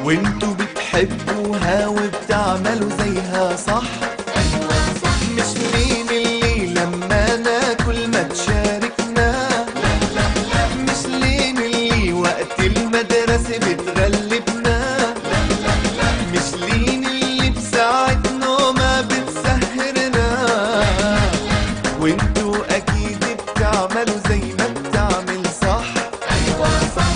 وانتوا بتحبوها وبتعملوا زيها صح. مش مين اللي لما ناكل ما تشاركنا، مش لين اللي وقت المدرسة بتغلبنا، مش لين اللي بساعة نومة بتسهرنا. وانتوا اكيد بتعملوا زي ما بتعمل صح. ايوه صح.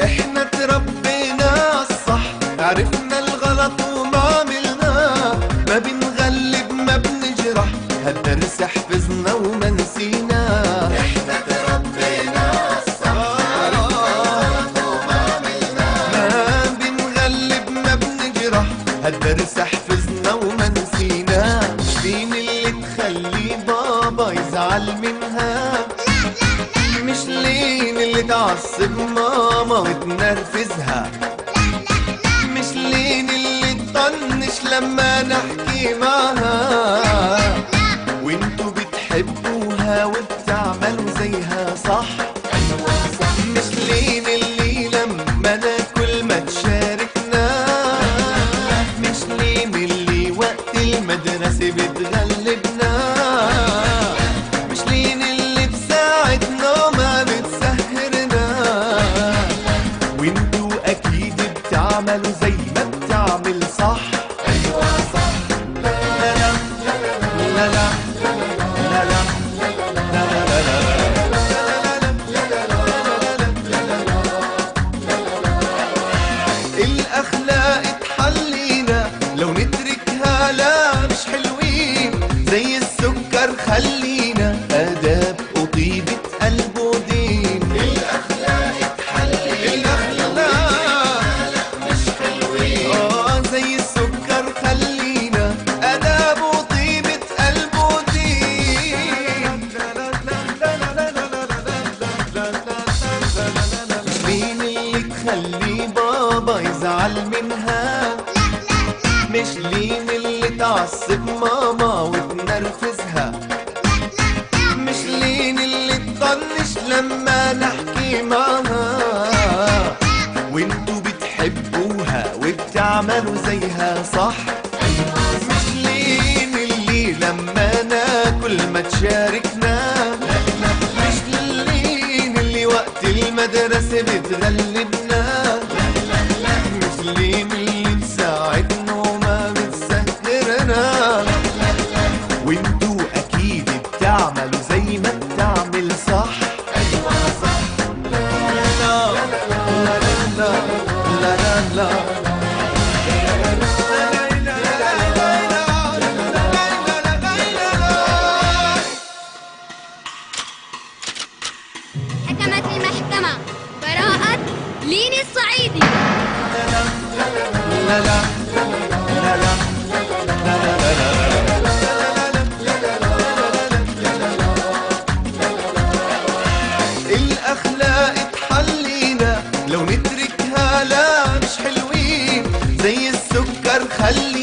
احنا تربينا عالصح، عرفنا الغلط وما عملناه، ما بنغلب ما بنجرح، هالدرس حفظنا وما نسيناه. احنا تربينا عالصح، عرفنا الغلط وما عملناه، ما بنغلب ما بنجرح، هالدرس حفظنا وما نسيناه. مين اللي تخلي بابا يزعل منها، مش لين اللي تعصب ماما وتنرفزها، مش لين اللي تطنش لما نحكي معها. وانتوا بتحبوها وبتعملوا زيها صح. مش لين اللي لما ناكل ما تشاركنا، مش لين اللي وقت المدرسة بتغلبنا، مش لين اللي بساعة نومة بتسهرنا. وانتوا اكيد بتعملوا زي ما بتعمل صح. ايوه صح. لا لا لا لا لا لا الاخلاق تحلينا، لو نتركها لا مش حلوين، زي السكر خلينا اداب وطيبة قلب ودين. الاخلاق تحلينا، الاخلاق مش حلوين، زي السكر خلينا اداب وطيبة قلب ودين. مين اللي تخلي بابا يزعل منها، مش لين اللي تعصب ماما وتنرفزها، مش لين اللي تطنش لما نحكي معها. وانتوا بتحبوها وبتعملوا زيها صح. مش لين اللي لما ناكل ما تشاركنا، مش لين اللي وقت المدرسة بتغلبنا، مش لين اللي بساعة نومة بتسهرنا. وانتوا اكيد بتعملوا زي ما بتعمل صح. ايوه صح. لا لا لا لا لا لا لا. حكمت المحكمة براءة لين الصعيدي. لا لا لا لا لا. الاخلاق تحلينا، لو نتركها لا مش حلوين، زي السكر خلينا